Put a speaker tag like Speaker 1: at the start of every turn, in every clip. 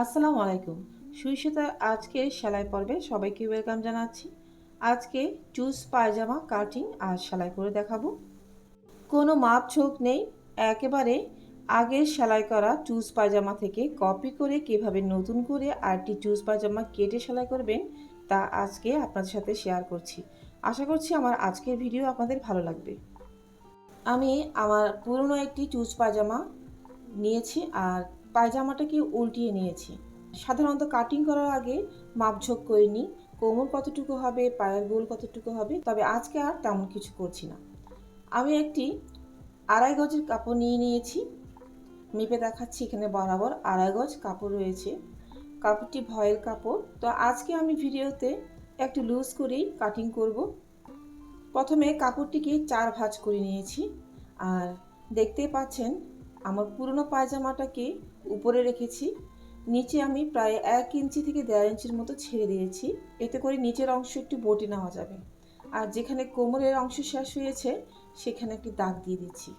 Speaker 1: আসসালামু আলাইকুম। সুইসুতা আজকে সেলাই পর্বে সবাইকে ওয়েলকাম জানাচ্ছি। আজকে চুজ পায়জামা কাটিং আর সেলাই করে দেখাবো। কোনো মাপঝোঁক নেই, একেবারে আগের সেলাই করা চুজ পায়জামা থেকে কপি করে কিভাবে নতুন করে আরেকটি চুজ পায়জামা কেটে সেলাই করবেন তা আজকে আপনাদের সাথে শেয়ার করছি। আশা করছি আমার আজকের ভিডিও আপনাদের ভালো লাগবে। আমি আমার পুরনো একটি চুজ পায়জামা নিয়েছি আর পায়জামাটাকে উল্টিয়ে নিয়েছি। সাধারণত কাটিং করার আগে মাপঝোঁক করে নিই, কোমর কতটুকু হবে, পায়ের গোল কতটুকু হবে, তবে আজকে আর তেমন কিছু করছি না। আমি একটি 2.5 গজের কাপড় নিয়ে নিয়েছি, মেপে দেখাচ্ছি। এখানে বরাবর 2.5 গজ কাপড় রয়েছে। কাপড়টি ভয়েল কাপড়। তো আজকে আমি ভিডিওতে একটু লুজ করেই কাটিং করব। প্রথমে কাপড়টিকে 4 ভাঁজ করে নিয়েছি আর দেখতেই পাচ্ছেন আমার পুরনো পায়জামাটাকে উপরে রেখেছি, নিচে আমি প্রায় 1 ইঞ্চি থেকে 1.5 ইঞ্চির মতো ছেড়ে দিয়েছি। এতে করে নিচের অংশ একটু বটে নেওয়া যাবে। আর যেখানে কোমরের অংশ শেষ হয়েছে সেখানে একটি দাগ দিয়ে দিচ্ছি।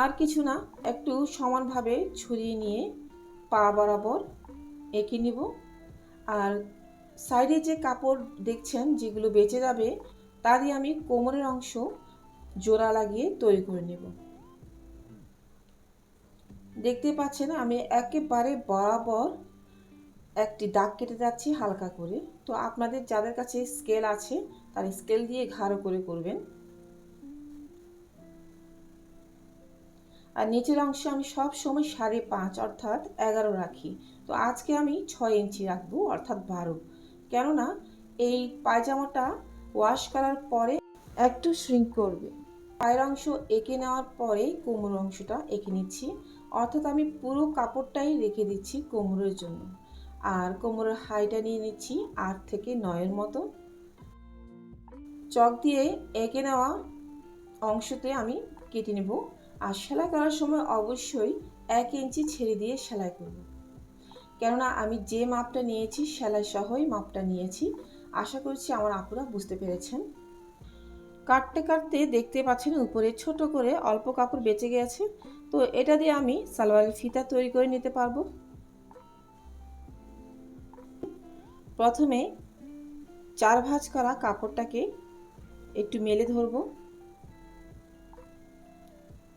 Speaker 1: আর কিছু না, একটু সমানভাবে ছড়িয়ে নিয়ে পা বরাবর এঁকে নিব। আর সাইডে যে কাপড় দেখছেন যেগুলো বেঁচে যাবে তা দিয়ে আমি কোমরের অংশ জোড়া লাগিয়ে তৈরি করে নেব। দেখতে পাচ্ছেন আমি একেবারে বরাবর একটি দাগ কেটে যাচ্ছি হালকা করে। তো আপনাদের যাদের কাছে স্কেল আছে তার স্কেল দিয়ে ঘাড়ো করে করবেন। আর নিচের অংশে আমি সব সময় 5.5 অর্থাৎ 11 রাখি। তো আজকে আমি 6 ইঞ্চি রাখবো অর্থাৎ 12, কেননা এই পায়জামাটা ওয়াশ করার পরে একটু শ্রিঙ্ক করবে। পায়ের অংশ এঁকে নেওয়ার পরে কোমর অংশটা এঁকে নিচ্ছি, অর্থাৎ আমি পুরো কাপড়টাই রেখে দিচ্ছি কোমরের জন্য। আর কোমরের হাইটা নিয়ে নিচ্ছি 8 থেকে 9 মতো। চক দিয়ে এঁকে নেওয়া অংশতে আমি কেটে নেব। আর সেলাই করার সময় অবশ্যই 1 ইঞ্চি ছেড়ে দিয়ে সেলাই করব, কেননা আমি যে মাপটা নিয়েছি সেলাই সহই মাপটা নিয়েছি। আশা করছি আমার আপুরা বুঝতে পেরেছেন। কাটতে কাটতে দেখতে পাচ্ছেন উপরে ছোট করে অল্প কাপড় বেঁচে গেছে। তো এটা দিয়ে আমি সালোয়ারের ফিতা তৈরি করে নিতে পারবো। প্রথমে 4 ভাঁজ করা কাপড়টাকে একটু মেলে ধরবো।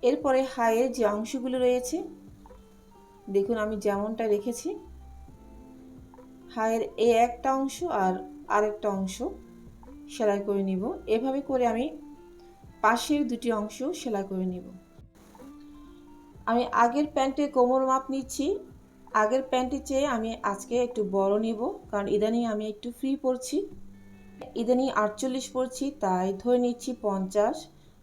Speaker 1: এরপরে হাইয়ের যে অংশগুলো রয়েছে দেখুন আমি যেমনটা রেখেছি, হাইয়ের এই একটা অংশ আর আরেকটা অংশ সেলাই করে নিব। এভাবে করে আমি পাশের দুটি অংশ সেলাই করে নিব। আমি আগের প্যান্টে কোমর মাপ নিচ্ছি, আগের প্যান্টের চেয়ে আমি আজকে একটু বড় নিব, কারণ ইদানিং আমি একটু ফ্রি পরছি, ইদানিং 48 পরছি, তাই ধরে নিচ্ছি 50।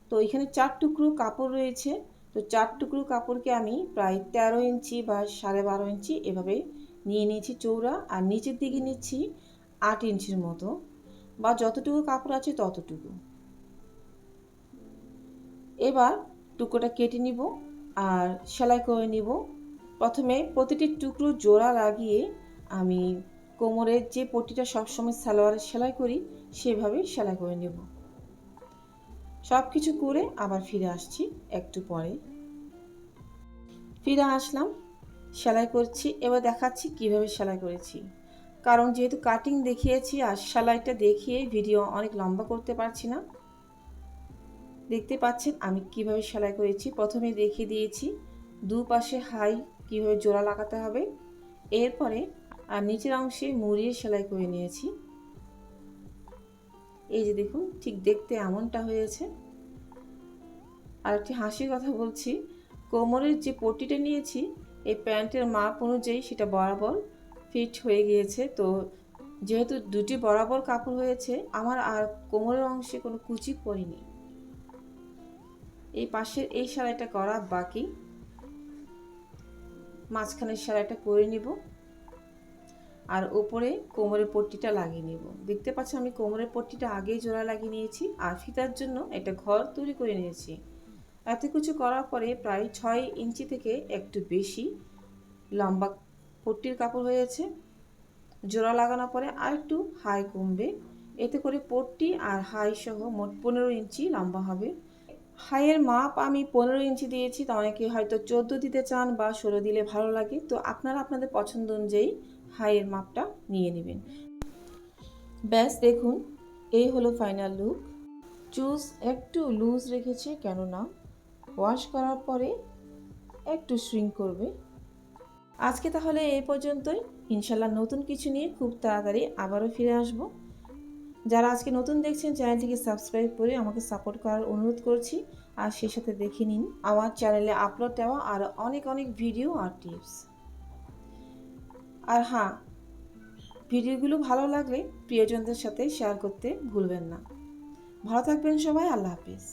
Speaker 1: তো এখানে 4 টুকরো কাপড় রয়েছে। তো 4 টুকরো কাপড়কে আমি প্রায় 13 ইঞ্চি বা 12.5 ইঞ্চি এভাবে নিয়ে নিয়েছি চৌড়া, আর নিচের দিকে নিচ্ছি 8 ইঞ্চির মতো, বা যতটুকু কাপড় আছে ততটুকু। এবার টুকরোটা কেটে নিব আর সেলাই করে নিব। প্রথমে প্রতিটি টুকরো জোড়া লাগিয়ে আমি কোমরের যে পট্টিটা সবসময় সালোয়ারে সেলাই করি সেভাবে সেলাই করে নেব। সব কিছু করে আবার ফিরে আসছি একটু পরে। ফিরে আসলাম, সেলাই করছি। এবার দেখাচ্ছি কিভাবে সেলাই করেছি, কারণ যেহেতু কাটিং দেখিয়েছি আর সেলাইটা দেখিয়ে ভিডিও অনেক লম্বা করতে পারছি না। দেখতে পাচ্ছেন আমি কিভাবে সেলাই করেছি। প্রথমে দেখিয়ে দিয়েছি দুপাশে হাই কিভাবে জোড়া লাগাতে হবে, এরপরে আর নিচের অংশে মুড়িয়ে সেলাই করে নিয়েছি। এই যে দেখুন ঠিক দেখতে এমনটা হয়েছে। আর একটি হাসির কথা বলছি, কোমরের যে পট্টিটা নিয়েছি এই প্যান্টের মাপ অনুযায়ী সেটা বরাবর ফিট হয়ে গিয়েছে। তো যেহেতু দুটি বরাবর কাপড় হয়েছে আমার আর কোমরের অংশে কোনো কুচি পড়েনি। এই পাশের এই সেলাইটা করা বাকি, মাঝখানের সেলাইটা করে নিব আর উপরে কোমরের পট্টিটা লাগিয়ে নিব। দেখতে পাচ্ছেন আমি কোমরের পট্টিটা আগেই জোড়া লাগিয়ে নিয়েছি আর ফিতার জন্য একটা ঘর তৈরি করে নিয়েছি। এত কিছু করার পরে প্রায় 6 ইঞ্চি থেকে একটু বেশি লম্বা পট্টির কাপড় হয়েছে। জোড়া লাগানোর পরে আর একটু হাই কমবে, এতে করে পট্টি আর হাই সহ মোট 15 ইঞ্চি লম্বা হবে। হাইয়ের মাপ আমি 15 ইঞ্চি দিয়েছি, তো অনেকে হয়তো 14 দিতে চান বা 16 দিলে ভালো লাগে, তো আপনারা আপনাদের পছন্দ অনুযায়ী হাইয়ের মাপটা নিয়ে নেবেন। ব্যাস দেখুন, এই হলো ফাইনাল লুক। চুজ একটু লুজ রেখেছি, কেননা ওয়াশ করার পরে একটু শ্রিঙ্ক করবে। আজকে তাহলে এই পর্যন্তই। ইনশাল্লাহ নতুন কিছু নিয়ে খুব তাড়াতাড়ি আবারও ফিরে আসব। যারা আজকে নতুন দেখছেন চ্যানেলটিকে সাবস্ক্রাইব করে আমাকে সাপোর্ট করার অনুরোধ করছি, আর সেই সাথে দেখে নিন আমার চ্যানেলে আপলোড দেওয়া আরও অনেক অনেক ভিডিও আর টিপস। আর হ্যাঁ, ভিডিওগুলো ভালো লাগলে প্রিয়জনদের সাথে শেয়ার করতে ভুলবেন না। ভালো থাকবেন সবাই, আল্লাহ হাফিজ।